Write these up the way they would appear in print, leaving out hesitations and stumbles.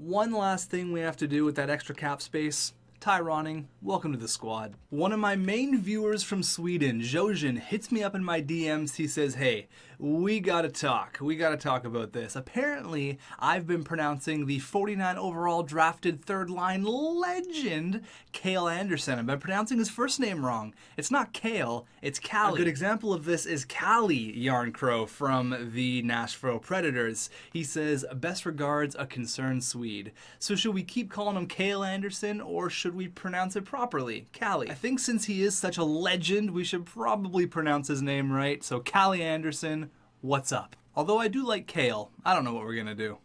One last thing we have to do with that extra cap space. Tyroning, welcome to the squad. One of my main viewers from Sweden, Jojin, hits me up in my DMs. He says, hey, we gotta talk. We gotta talk about this. Apparently, I've been pronouncing the 49 overall drafted third line legend, Cale Anderson. I've been pronouncing his first name wrong. It's not Cale, it's Callie. A good example of this is Callie Yarncrow from the Nashville Predators. He says, best regards, a concerned Swede. So should we keep calling him Cale Anderson, or should we pronounce it properly? Callie. I think since he is such a legend, we should probably pronounce his name right. So Callie Anderson, what's up? Although I do like Cale, I don't know what we're gonna do.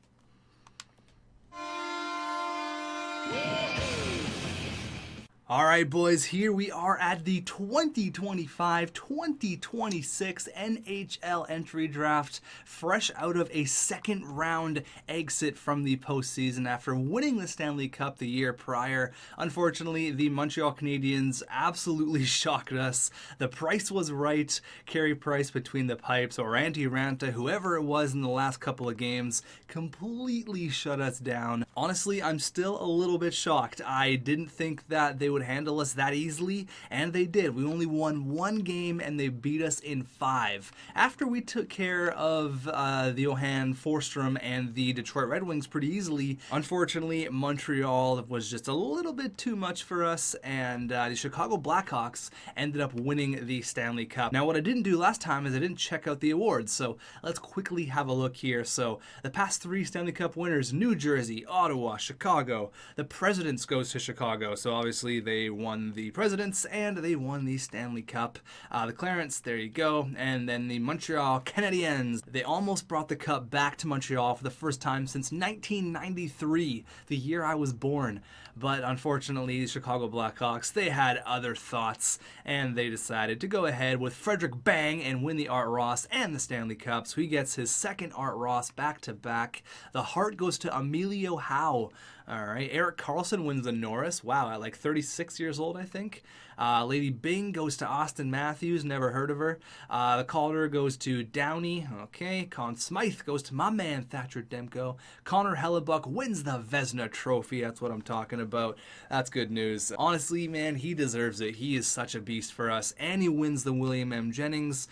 Alright boys, here we are at the 2025-2026 NHL entry draft, fresh out of a second round exit from the postseason after winning the Stanley Cup the year prior. Unfortunately, the Montreal Canadiens absolutely shocked us. The price was right. Carey Price between the pipes, or Antti Ranta, whoever it was in the last couple of games, completely shut us down. Honestly, I'm still a little bit shocked. I didn't think that they would handle us that easily, and they did. We only won one game and they beat us in 5. After we took care of the Johan Forsstrom and the Detroit Red Wings pretty easily, unfortunately Montreal was just a little bit too much for us, and the Chicago Blackhawks ended up winning the Stanley Cup. Now what I didn't do last time is I didn't check out the awards, so let's quickly have a look here. So the past 3 Stanley Cup winners: New Jersey, Ottawa, Chicago. The Presidents goes to Chicago, so obviously they won the Presidents and they won the Stanley Cup. The Clarence, there you go. And then the Montreal Canadiens, they almost brought the cup back to Montreal for the first time since 1993, the year I was born. But unfortunately, the Chicago Blackhawks, they had other thoughts, and they decided to go ahead with Frederick Bang and win the Art Ross and the Stanley Cup. So he gets his second Art Ross back-to-back. The Hart goes to Emilio Howe. All right, Erik Karlsson wins the Norris. Wow, at like 36 years old, I think. Lady Bing goes to Austin Matthews. Never heard of her. The Calder goes to Downey. Okay, Conn Smythe goes to my man Thatcher Demko. Connor Hellebuck wins the Vezina Trophy. That's what I'm talking about. That's good news. Honestly, man, he deserves it. He is such a beast for us. And he wins the William M. Jennings.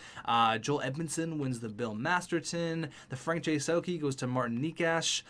Joel Edmondson wins the Bill Masterton. The Frank J. Selke goes to Martin Nikash.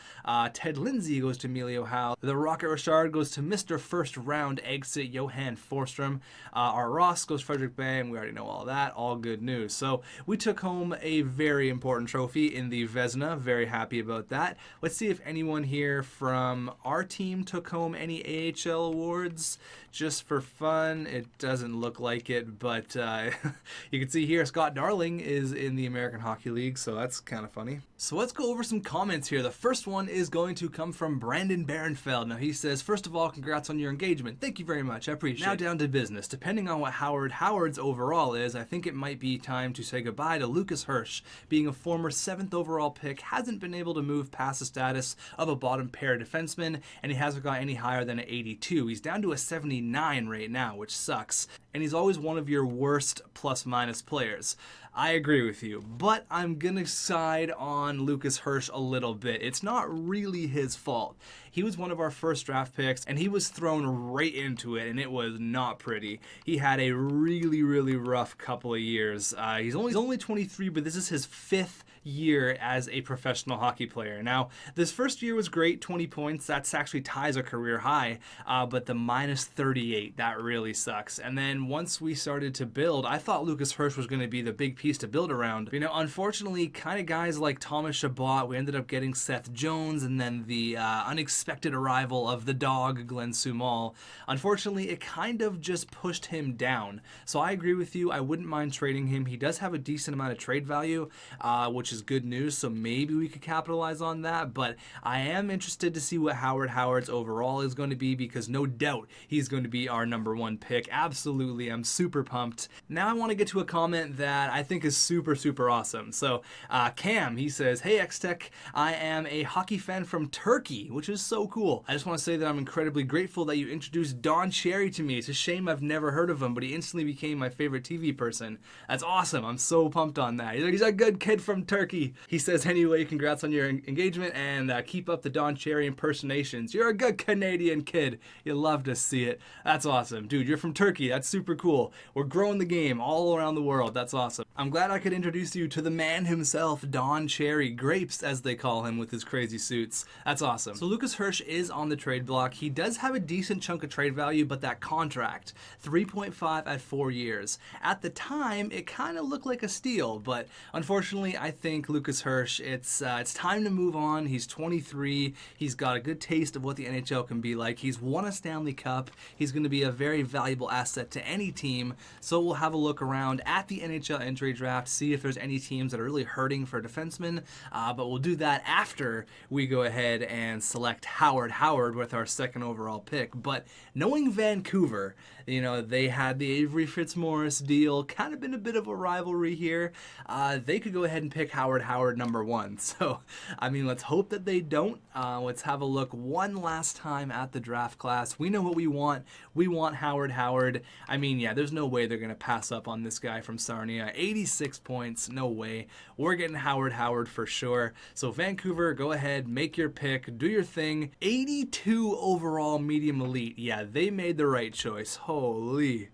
Ted Lindsay goes to Emilio Howe. The Rocket Richard goes to Mr. First Round Exit Johan Forsstrom. Our Ross goes Frederick Bang. We already know all that. All good news. So we took home a very important trophy in the Vezina. Very happy about that. Let's see if anyone here from our team took home any AHL awards. Just for fun, it doesn't look like it, but you can see here Scott Darling is in the American Hockey League, so that's kind of funny. So let's go over some comments here. The first one is going to come from Brandon Barenfeld. Now he says, first of all, congrats on your engagement. Thank you very much. I appreciate it. Now down to business. Depending on what Howard's overall is, I think it might be time to say goodbye to Lucas Hirsch. Being a former 7th overall pick, hasn't been able to move past the status of a bottom pair defenseman, and he hasn't got any higher than an 82. He's down to a 79 right now, which sucks. And he's always one of your worst plus-minus players. I agree with you, but I'm gonna side on Lucas Hirsch a little bit. It's not really his fault. He was one of our first draft picks, and he was thrown right into it, and it was not pretty. He had a really, really rough couple of years. He's only 23, but this is his 5th year as a professional hockey player. Now, this first year was great, 20 points. That's actually ties a career high, but the minus 38, that really sucks. And then once we started to build, I thought Lucas Hirsch was going to be the big piece to build around. You know, unfortunately, kind of guys like Thomas Chabot, we ended up getting Seth Jones, and then the unexpected arrival of the dog, Glenn Sumal. Unfortunately, it kind of just pushed him down. So I agree with you. I wouldn't mind trading him. He does have a decent amount of trade value, which is good news, so maybe we could capitalize on that, but I am interested to see what Howard's overall is going to be, because no doubt he's going to be our #1 pick. Absolutely, I'm super pumped. Now I want to get to a comment that I think is super, super awesome. So Cam, he says, hey xTech, I am a hockey fan from Turkey, which is so cool. I just want to say that I'm incredibly grateful that you introduced Don Cherry to me. It's a shame I've never heard of him, but he instantly became my favorite TV person. That's awesome. I'm so pumped on that. He's a good kid from Turkey. turkey. He says, anyway, congrats on your engagement and keep up the Don Cherry impersonations. You're a good Canadian kid. You love to see it. That's awesome. Dude, you're from Turkey. That's super cool. We're growing the game all around the world. That's awesome. I'm glad I could introduce you to the man himself, Don Cherry. Grapes, as they call him with his crazy suits. That's awesome. So Lucas Hirsch is on the trade block. He does have a decent chunk of trade value, but that contract, 3.5 at 4 years. At the time, it kind of looked like a steal, but unfortunately, I think Lucas Hirsch, it's time to move on. He's 23. He's got a good taste of what the NHL can be like. He's won a Stanley Cup. He's going to be a very valuable asset to any team. So we'll have a look around at the NHL entry draft, see if there's any teams that are really hurting for defensemen, but we'll do that after we go ahead and select Howard with our second overall pick. But knowing Vancouver, you know, they had the Avery Fitzmaurice deal, kind of been a bit of a rivalry here. They could go ahead and pick Howard number 1. So, I mean, let's hope that they don't. Let's have a look one last time at the draft class. We know what we want. We want Howard. I mean, yeah, there's no way they're going to pass up on this guy from Sarnia. 86 points, no way. We're getting Howard for sure. So Vancouver, go ahead, make your pick, do your thing. 82 overall medium elite. Yeah, they made the right choice. Holy.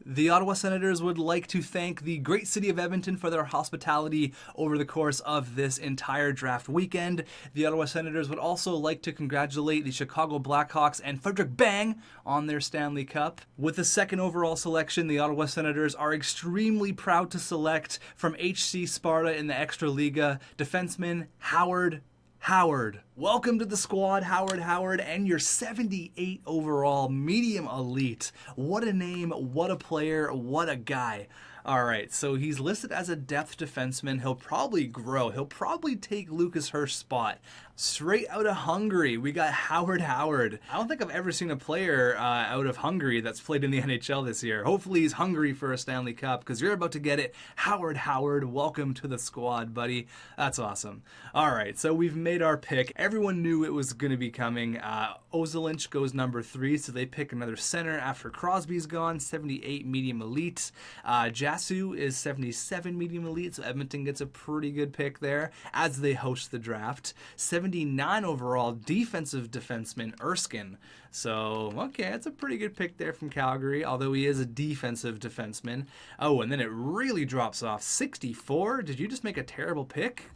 The Ottawa Senators would like to thank the great city of Edmonton for their hospitality over the course of this entire draft weekend. The Ottawa Senators would also like to congratulate the Chicago Blackhawks and Frederick Bang on their Stanley Cup. With the second overall selection, the Ottawa Senators are extremely proud to select from HC Sparta in the Extraliga defenseman Howard. Welcome to the squad, Howard, and your 78 overall medium elite. What a name, what a player, what a guy. All right, so he's listed as a depth defenseman. He'll probably grow. He'll probably take Lucas Hirsch's spot. Straight out of Hungary, we got Howard. I don't think I've ever seen a player out of Hungary that's played in the NHL this year. Hopefully he's hungry for a Stanley Cup because you're about to get it. Howard, welcome to the squad, buddy. That's awesome. All right, so we've made our pick. Everyone knew it was going to be coming. Ozelinch goes number 3, so they pick another center after Crosby's gone, 78 medium elite. Jasu is 77 medium elite, so Edmonton gets a pretty good pick there as they host the draft. 79 overall defensive defenseman Erskine. So, okay, that's a pretty good pick there from Calgary, although he is a defensive defenseman. Oh, and then it really drops off. 64? Did you just make a terrible pick?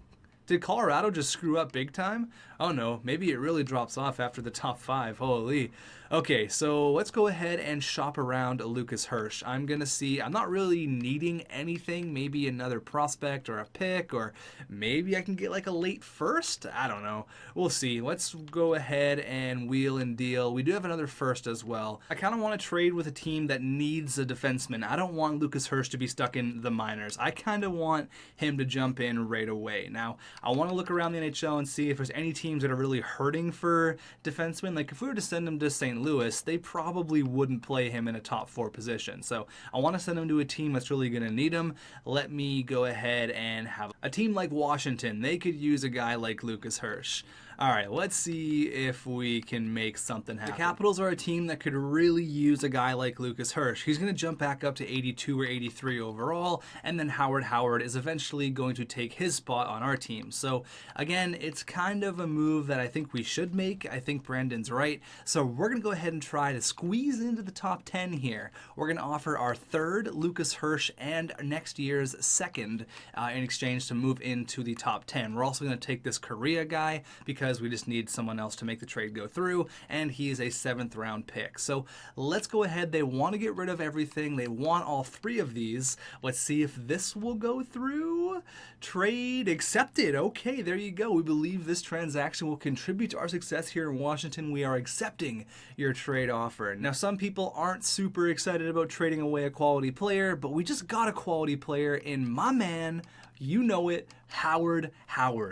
Did Colorado just screw up big time? Oh no, maybe it really drops off after the top 5. Holy. Okay, so let's go ahead and shop around Lucas Hirsch. I'm going to see, I'm not really needing anything, maybe another prospect or a pick, or maybe I can get like a late first? I don't know. We'll see. Let's go ahead and wheel and deal. We do have another first as well. I kind of want to trade with a team that needs a defenseman. I don't want Lucas Hirsch to be stuck in the minors. I kind of want him to jump in right away. Now, I want to look around the NHL and see if there's any teams that are really hurting for defensemen. Like if we were to send him to St. Louis, they probably wouldn't play him in a top 4 position. So I want to send him to a team that's really going to need him. Let me go ahead and have a team like Washington. They could use a guy like Lucas Hirsch. All right, let's see if we can make something happen. The Capitals are a team that could really use a guy like Lucas Hirsch. He's going to jump back up to 82 or 83 overall, and then Howard is eventually going to take his spot on our team. So, again, it's kind of a move that I think we should make. I think Brandon's right. So we're going to go ahead and try to squeeze into the top 10 here. We're going to offer our third Lucas Hirsch and next year's second in exchange to move into the top 10. We're also going to take this Korea guy because we just need someone else to make the trade go through, and he is a 7th round pick. So let's go ahead. They want to get rid of everything. They want all 3 of these. Let's see if this will go through. Trade accepted. Okay, there you go. We believe this transaction will contribute to our success here in Washington. We are accepting your trade offer. Now, some people aren't super excited about trading away a quality player, but we just got a quality player in my man, you know it, Howard.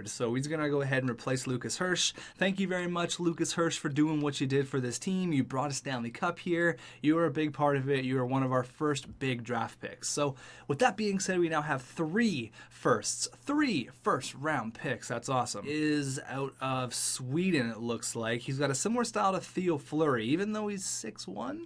So he's going to go ahead and replace Lucas Hirsch. Thank you very much, Lucas Hirsch, for doing what you did for this team. You brought a Stanley Cup here. You were a big part of it. You were one of our first big draft picks. So with that being said, we now have 3 first-round picks. That's awesome. Is out of Sweden, it looks like. He's got a similar style to Theo Fleury, even though he's 6'1".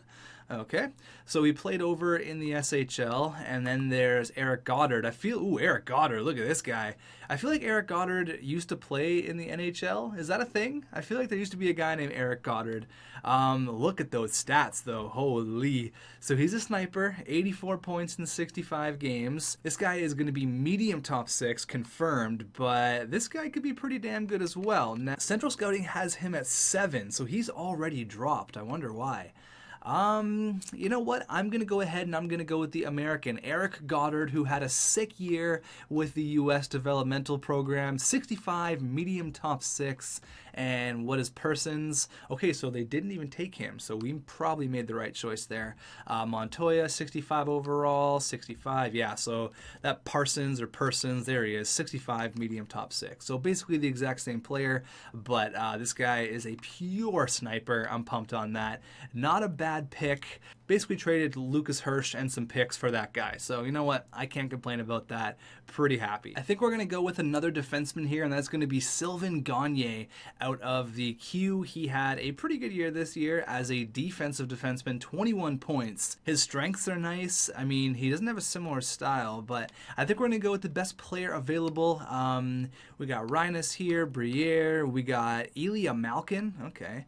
Okay, so we played over in the SHL, and then there's Eric Goddard. Eric Goddard, look at this guy. I feel like Eric Goddard used to play in the NHL. Is that a thing? I feel like there used to be a guy named Eric Goddard. Look at those stats, though. Holy. So he's a sniper, 84 points in 65 games. This guy is going to be medium top 6, confirmed, but this guy could be pretty damn good as well. Now, Central Scouting has him at 7, so he's already dropped. I wonder why. You know what? I'm going to go ahead and I'm going to go with the American, Eric Goddard, who had a sick year with the U.S. developmental program, 65, medium top 6, and what is Persons? Okay, so they didn't even take him, so we probably made the right choice there. Montoya, 65 overall, 65, yeah, so that Persons, there he is, 65, medium top 6. So basically the exact same player, but this guy is a pure sniper. I'm pumped on that. Not a bad pick. Basically traded Lucas Hirsch and some picks for that guy. So you know what? I can't complain about that. Pretty happy. I think we're going to go with another defenseman here, and that's going to be Sylvain Gagne out of the Q. He had a pretty good year this year as a defensive defenseman, 21 points. His strengths are nice. I mean, he doesn't have a similar style, but I think we're going to go with the best player available. We got Rhinus here, Briere, we got Ilya Malkin. Okay.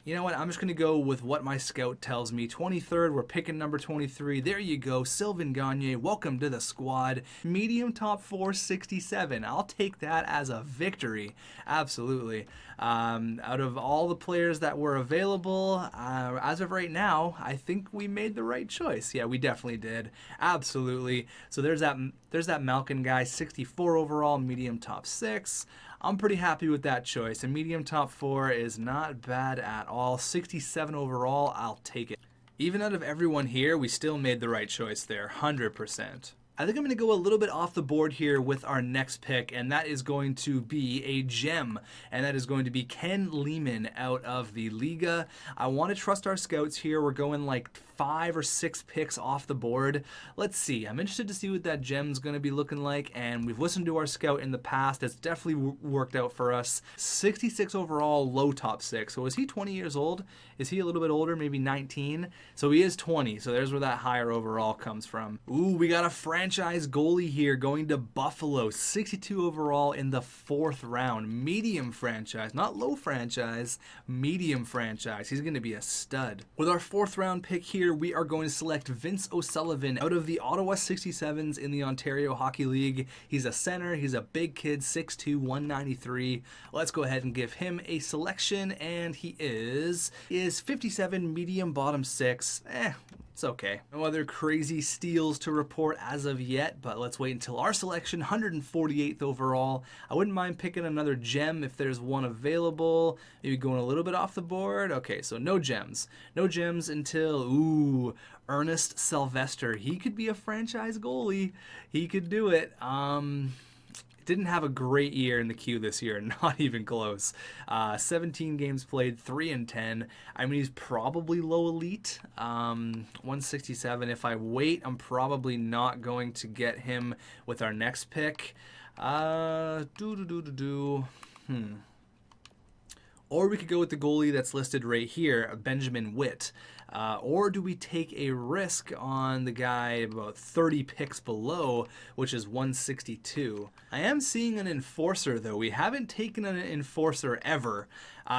You know what? I'm just going to go with what my scout tells me. 23rd, we're picking number 23. There you go. Sylvain Gagne, welcome to the squad. Medium top 4, 67. I'll take that as a victory. Absolutely. Out of all the players that were available, as of right now, I think we made the right choice. Yeah, we definitely did. Absolutely. So there's that Malkin guy, 64 overall, medium top 6. I'm pretty happy with that choice. A medium top 4 is not bad at all. 67 overall, I'll take it. Even out of everyone here, we still made the right choice there, 100%. I think I'm going to go a little bit off the board here with our next pick, and that is going to be a gem, and that is going to be Ken Lehman out of the Liga. I want to trust our scouts here. We're going like 5 or 6 picks off the board. Let's see. I'm interested to see what that gem's going to be looking like, and we've listened to our scout in the past. It's definitely worked out for us. 66 overall, low top 6. So is he 20 years old? Is he a little bit older, maybe 19? So he is 20, so there's where that higher overall comes from. Ooh, we got a franchise goalie here going to Buffalo. 62 overall in the 4th round. Medium franchise, not low franchise, medium franchise. He's going to be a stud. With our 4th round pick here, we are going to select Vince O'Sullivan out of the Ottawa 67s in the Ontario Hockey League. He's a center. He's a big kid, 6'2", 193. Let's go ahead and give him a selection, and he is 57, medium bottom 6. It's okay. No other crazy steals to report as of yet, but let's wait until our selection, 148th overall. I wouldn't mind picking another gem if there's one available. Maybe going a little bit off the board. Okay, so no gems. No gems until, Ernest Sylvester. He could be a franchise goalie. He could do it. Didn't have a great year in the queue this year, not even close. 17 games played, 3-10. I mean, he's probably low elite. 167. If I wait, I'm probably not going to get him with our next pick. Or we could go with the goalie that's listed right here, Benjamin Witt. Or do we take a risk on the guy about 30 picks below, which is 162? I am seeing an enforcer, though. We haven't taken an enforcer ever.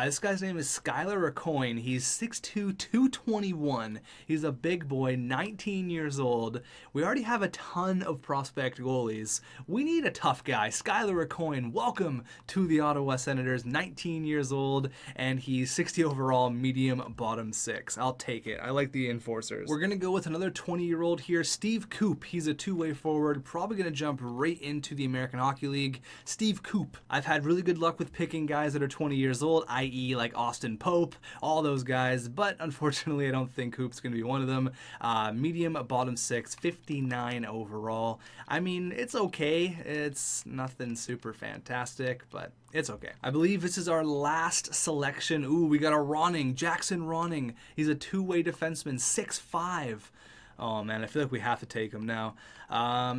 This guy's name is Skylar Acoin. He's 6'2", 221. He's a big boy, 19 years old. We already have a ton of prospect goalies. We need a tough guy. Skylar Acoin, welcome to the Ottawa Senators, 19 years old, and he's 60 overall, medium bottom 6. I'll take it. I like the enforcers. We're going to go with another 20-year-old here, Steve Coop. He's a two-way forward, probably going to jump right into the American Hockey League. Steve Coop. I've had really good luck with picking guys that are 20 years old, i.e. like Austin Pope, all those guys, but unfortunately I don't think Coop's going to be one of them. Medium bottom 6, 59 overall. I mean, it's okay. It's nothing super fantastic, but it's okay. I believe this is our last selection. Ooh, we got a Ronning, Jackson Ronning. He's a two-way defenseman, 6'5". Oh man, I feel like we have to take him now.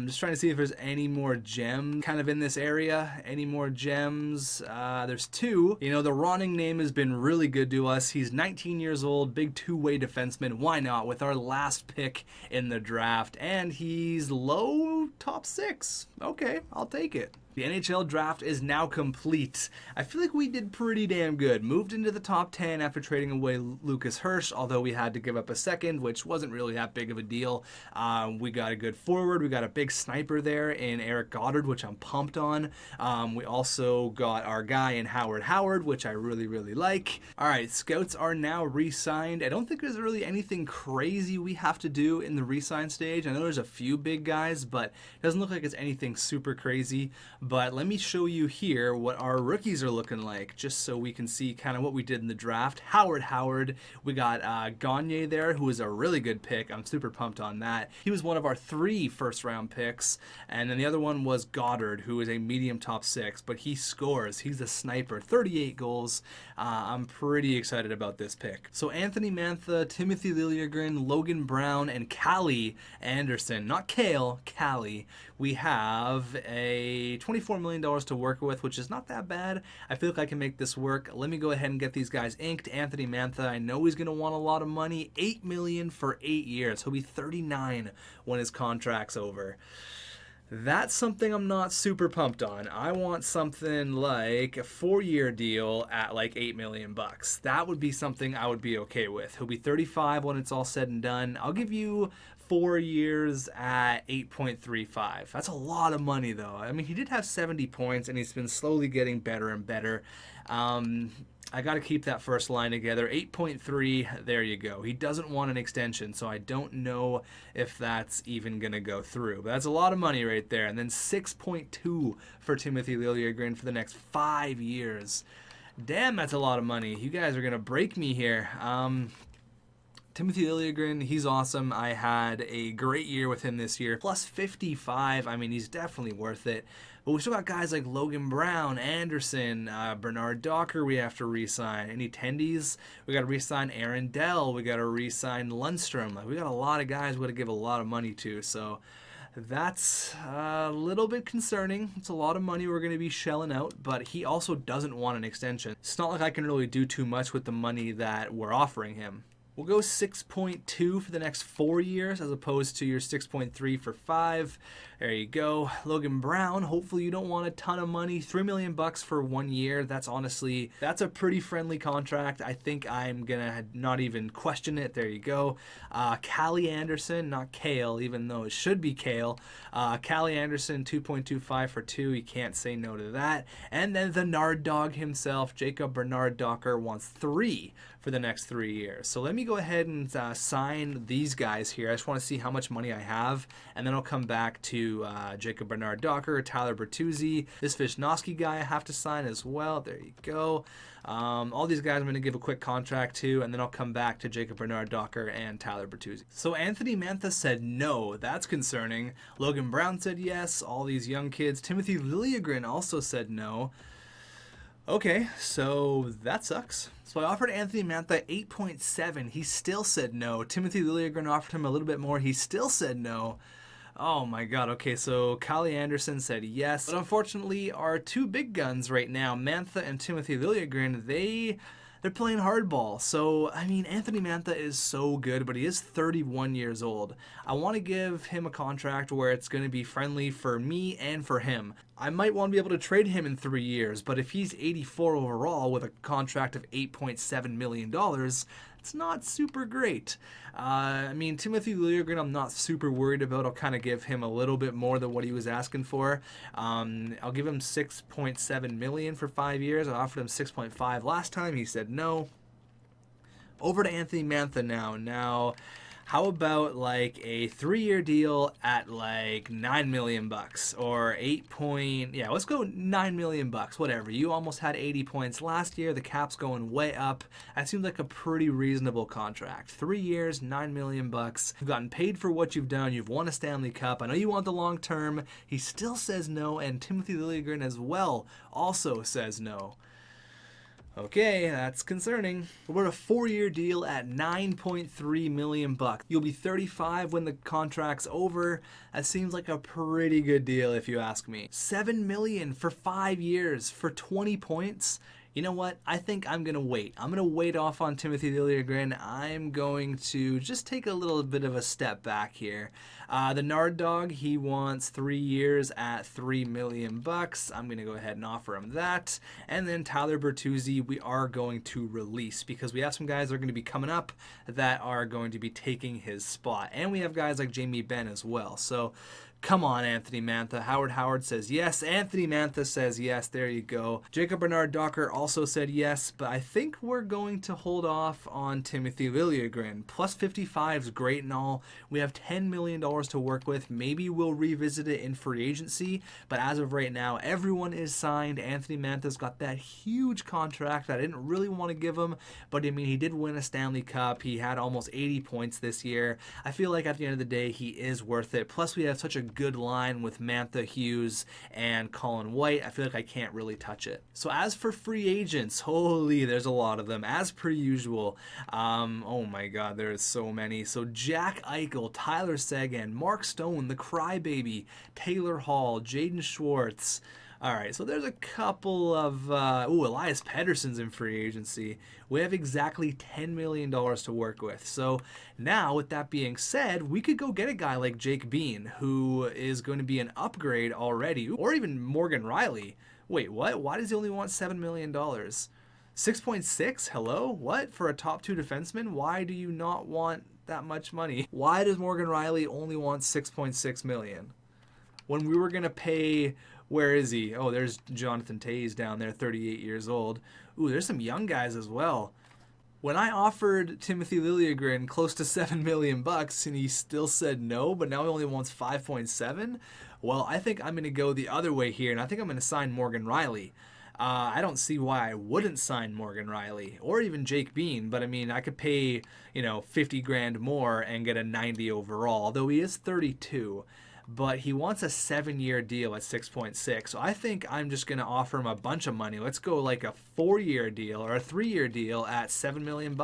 Just trying to see if there's any more gems kind of in this area. Any more gems? There's two. You know, the Ronning name has been really good to us. He's 19 years old, big two-way defenseman. Why not? With our last pick in the draft. And he's low top 6. Okay, I'll take it. The NHL draft is now complete. I feel like we did pretty damn good. Moved into the top 10 after trading away Lucas Hirsch, although we had to give up a second, which wasn't really that big of a deal. We got a good forward. We got a big sniper there in Eric Goddard, which I'm pumped on. We also got our guy in Howard, which I really, really like. All right, scouts are now re-signed. I don't think there's really anything crazy we have to do in the re-sign stage. I know there's a few big guys, but it doesn't look like it's anything super crazy. But let me show you here what our rookies are looking like, just so we can see kind of what we did in the draft. Howard, we got Gagne there, who is a really good pick. I'm super pumped on that. He was one of our 3 first-round picks, and then the other one was Goddard, who is a medium top 6, but he scores. He's a sniper, 38 goals. I'm pretty excited about this pick. So Anthony Mantha, Timothy Liljegren, Logan Brown, and Callie Anderson, not Kale, Callie. We have a $24 million to work with, which is not that bad. I feel like I can make this work. Let me go ahead and get these guys inked. Anthony Mantha, I know he's going to want a lot of money. $8 million for 8 years. He'll be 39 when his contract's over. That's something I'm not super pumped on. I want something like a 4-year deal at like $8 million. That would be something I would be okay with. He'll be 35 when it's all said and done. I'll give you 4 years at 8.35. That's a lot of money though. I mean, he did have 70 points and he's been slowly getting better and better. I got to keep that first line together. 8.3, there you go. He doesn't want an extension, so I don't know if that's even going to go through. But that's a lot of money right there. And then 6.2 for Timothy Liljegren for the next 5 years. Damn, that's a lot of money. You guys are going to break me here. Timothy Liljegren, he's awesome. I had a great year with him this year. Plus 55, I mean, he's definitely worth it. But we still got guys like Logan Brown, Anderson, Bernard Docker we have to re-sign. Any tendies? We got to re-sign Aaron Dell. We got to re-sign Lundstrom. Like, we got a lot of guys we got to give a lot of money to. So that's a little bit concerning. It's a lot of money we're going to be shelling out, but he also doesn't want an extension. It's not like I can really do too much with the money that we're offering him. We'll go 6.2 for the next 4 years as opposed to your 6.3 for 5. There you go. Logan Brown, hopefully you don't want a ton of money. $3 million for 1 year. That's a pretty friendly contract. I think I'm going to not even question it. There you go. Callie Anderson, not Kale, even though it should be Kale. Callie Anderson, 2.25 for 2. You can't say no to that. And then the Nard Dog himself, Jacob Bernard Docker, wants 3 for the next 3 years. So let me go ahead and sign these guys here. I just want to see how much money I have, and then I'll come back to Jacob Bernard Docker, Tyler Bertuzzi, this Vishnowski guy I have to sign as well. There you go. All these guys I'm going to give a quick contract to, and then I'll come back to Jacob Bernard Docker and Tyler Bertuzzi. So Anthony Mantha said no. That's concerning. Logan Brown said yes. All these young kids. Timothy Liljegren also said no. Okay, so that sucks. So I offered Anthony Mantha 8.7. He still said no. Timothy Liljegren offered him a little bit more. He still said no. Oh my god, okay, so Callie Anderson said yes. But unfortunately, our 2 big guns right now, Mantha and Timothy Liljegren, they're playing hardball. So, I mean, Anthony Mantha is so good, but he is 31 years old. I want to give him a contract where it's going to be friendly for me and for him. I might want to be able to trade him in 3 years, but if he's 84 overall with a contract of $8.7 million, it's not super great. I mean, Timothy Liljegren, I'm not super worried about. I'll kind of give him a little bit more than what he was asking for. I'll give him $6.7 million for 5 years. I offered him 6.5 last time. He said no. Over to Anthony Mantha now. Now, how about like a 3-year deal at like $9 million or let's go $9 million, whatever. You almost had 80 points last year. The cap's going way up. That seems like a pretty reasonable contract. 3 years, $9 million. You've gotten paid for what you've done. You've won a Stanley Cup. I know you want the long term. He still says no, and Timothy Liljegren as well also says no. Okay, that's concerning. We're a 4-year deal at $9.3 million. You'll be 35 when the contract's over. That seems like a pretty good deal if you ask me. $7 million for 5 years for 20 points. You know what? I think I'm going to wait. I'm going to wait off on Timothy Liljegren. I'm going to just take a little bit of a step back here. The Nard Dog, he wants 3 years at $3 million. I'm going to go ahead and offer him that. And then Tyler Bertuzzi, we are going to release because we have some guys that are going to be coming up that are going to be taking his spot. And we have guys like Jamie Benn as well. So come on, Anthony Mantha. Howard says yes. Anthony Mantha says yes. There you go. Jacob Bernard Docker also said yes, but I think we're going to hold off on Timothy Liljegren. Plus 55 is great and all. We have $10 million to work with. Maybe we'll revisit it in free agency, but as of right now, everyone is signed. Anthony Mantha's got that huge contract I didn't really want to give him, but I mean, he did win a Stanley Cup. He had almost 80 points this year. I feel like at the end of the day, he is worth it. Plus, we have such a good line with Mantha, Hughes, and Colin White. I feel like I can't really touch it. So as for free agents, holy, there's a lot of them, as per usual. Oh my god, there's so many. So Jack Eichel, Tyler Seguin, Mark Stone, the Crybaby, Taylor Hall, Jaden Schwartz. All right, so there's a couple of... Elias Pettersson's in free agency. We have exactly $10 million to work with. So now, with that being said, we could go get a guy like Jake Bean, who is going to be an upgrade already, or even Morgan Riley. Wait, what? Why does he only want $7 million? 6.6? Hello? What? For a top 2 defenseman? Why do you not want that much money? Why does Morgan Riley only want 6.6 million? When we were going to pay... Where is he? Oh, there's Jonathan Toews down there, 38 years old. Ooh, there's some young guys as well. When I offered Timothy Liljegren close to $7 million and he still said no, but now he only wants 5.7, well, I think I'm going to go the other way here, and I think I'm going to sign Morgan Riley. I don't see why I wouldn't sign Morgan Riley or even Jake Bean, but I mean, I could pay, 50 grand more and get a 90 overall, although he is 32. But he wants a 7-year deal at 6.6. So I think I'm just going to offer him a bunch of money. Let's go like a 4-year deal or a 3-year deal at $7 million.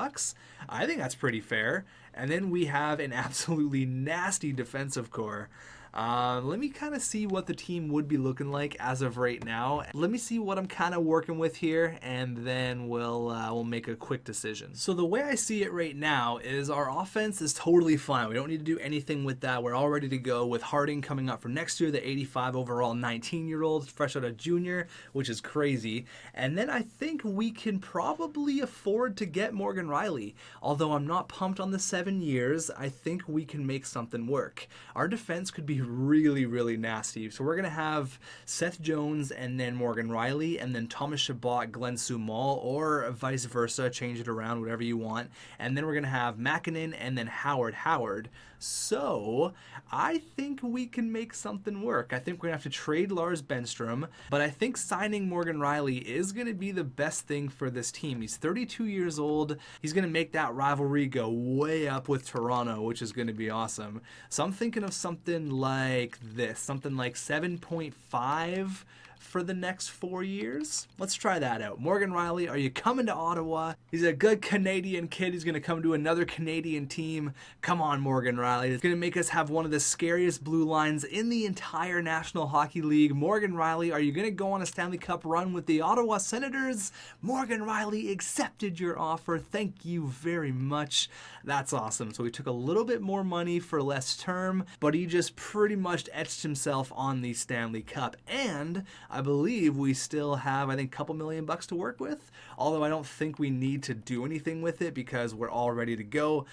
I think that's pretty fair. And then we have an absolutely nasty defensive core. Let me kind of see what the team would be looking like as of right now. Let me see what I'm kind of working with here, and then we'll make a quick decision. So the way I see it right now is our offense is totally fine. We don't need to do anything with that. We're all ready to go with Harding coming up for next year, the 85 overall 19-year-old, fresh out of junior, which is crazy. And then I think we can probably afford to get Morgan Riley. Although I'm not pumped on the 7 years, I think we can make something work. Our defense could be really, really nasty. So we're going to have Seth Jones and then Morgan Riley and then Thomas Chabot, Glenn Sumal, or vice versa, change it around, whatever you want. And then we're going to have Makinen and then Howard. So I think we can make something work. I think we're going to have to trade Lars Benstrom, but I think signing Morgan Riley is going to be the best thing for this team. He's 32 years old. He's going to make that rivalry go way up with Toronto, which is going to be awesome. So I'm thinking of something like this, something like 7.5 for the next 4 years. Let's try that out. Morgan Riley, are you coming to Ottawa? He's a good Canadian kid. He's going to come to another Canadian team. Come on, Morgan Riley. It's going to make us have one of the scariest blue lines in the entire National Hockey League. Morgan Riley, are you going to go on a Stanley Cup run with the Ottawa Senators? Morgan Riley accepted your offer. Thank you very much. That's awesome. So we took a little bit more money for less term, but he just pretty much etched himself on the Stanley Cup. And I believe we still have, I think, a couple $1 million to work with, although I don't think we need to do anything with it because we're all ready to go.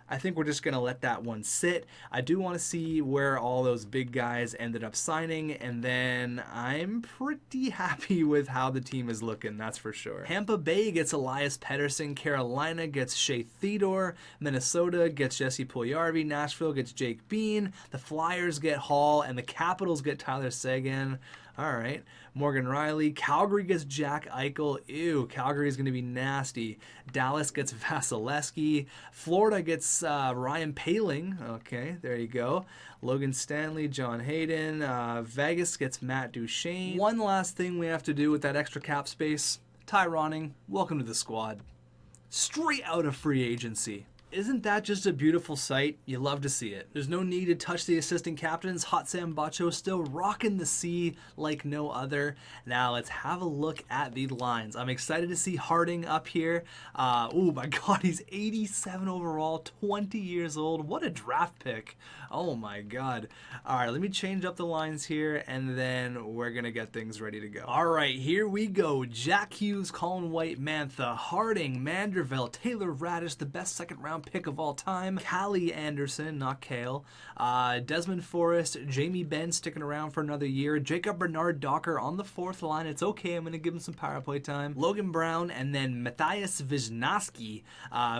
I think we're just going to let that one sit. I do want to see where all those big guys ended up signing, and then I'm pretty happy with how the team is looking, that's for sure. Tampa Bay gets Elias Pettersson, Carolina gets Shea Theodore, Minnesota gets Jesse Puljujarvi, Nashville gets Jake Bean, the Flyers get Hall, and the Capitals get Tyler Seguin. All right. Morgan Riley. Calgary gets Jack Eichel. Ew, Calgary is going to be nasty. Dallas gets Vasilevsky. Florida gets Ryan Poehling. Okay, there you go. Logan Stanley, John Hayden. Vegas gets Matt Duchene. One last thing we have to do with that extra cap space. Resigning, welcome to the squad. Straight out of free agency. Isn't that just a beautiful sight? You love to see it. There's no need to touch the assistant captains. Hot Sam Bacho still rocking the C like no other. Now let's have a look at the lines. I'm excited to see Harding up here. Oh my god, he's 87 overall, 20 years old. What a draft pick. Oh my god. Alright, let me change up the lines here and then we're gonna get things ready to go. Alright, here we go. Jack Hughes, Colin White, Mantha, Harding, Manderville, Taylor Radish, the best second round pick of all time, Callie Anderson, not Kale, Desmond Forrest, Jamie Benn sticking around for another year, Jacob Bernard Docker on the fourth line. It's okay, I'm going to give him some power play time. Logan Brown, and then Matthias Wisniewski,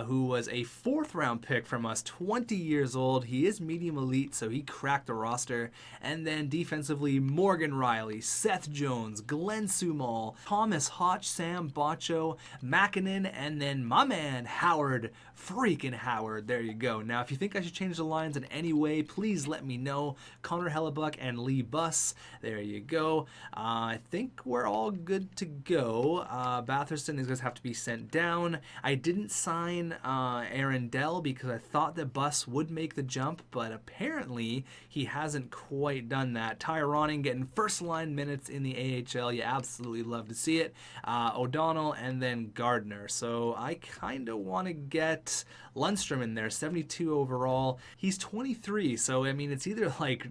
who was a fourth round pick from us, 20 years old. He is medium elite, so he cracked the roster. And then defensively, Morgan Riley, Seth Jones, Glenn Sumal, Thomas Hotch, Sam Bacho, Makinen, and then my man Howard, freaking Howard. There you go. Now, if you think I should change the lines in any way, please let me know. Connor Hellebuck and Lee Buss. There you go. I think we're all good to go. Batherson is going to have to be sent down. I didn't sign Aaron Dell because I thought that Buss would make the jump, but apparently he hasn't quite done that. Tyroning getting first line minutes in the AHL. You absolutely love to see it. O'Donnell and then Gardner. So I kind of want to get Lundstrom in there, 72 overall. He's 23, so I mean, it's either like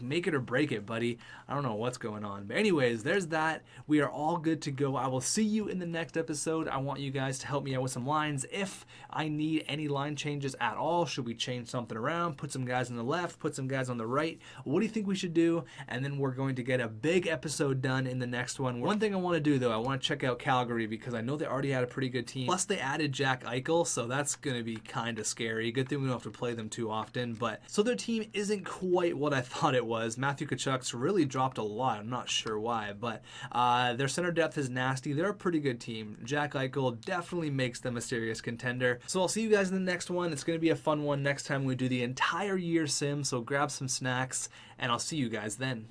make it or break it, buddy. I don't know what's going on. But anyways, there's that. We are all good to go. I will see you in the next episode. I want you guys to help me out with some lines. If I need any line changes at all, should we change something around, put some guys on the left, put some guys on the right? What do you think we should do? And then we're going to get a big episode done in the next one. One thing I want to do, though, I want to check out Calgary because I know they already had a pretty good team. Plus, they added Jack Eichel, so that's going to be kind of scary. Good thing we don't have to play them too often. But so their team isn't quite what I thought it was. Matthew Tkachuk's really dropped a lot. I'm not sure why, but their center depth is nasty. They're a pretty good team. Jack Eichel definitely makes them a serious contender. So I'll see you guys in the next one. It's going to be a fun one next time we do the entire year sim, so grab some snacks, and I'll see you guys then.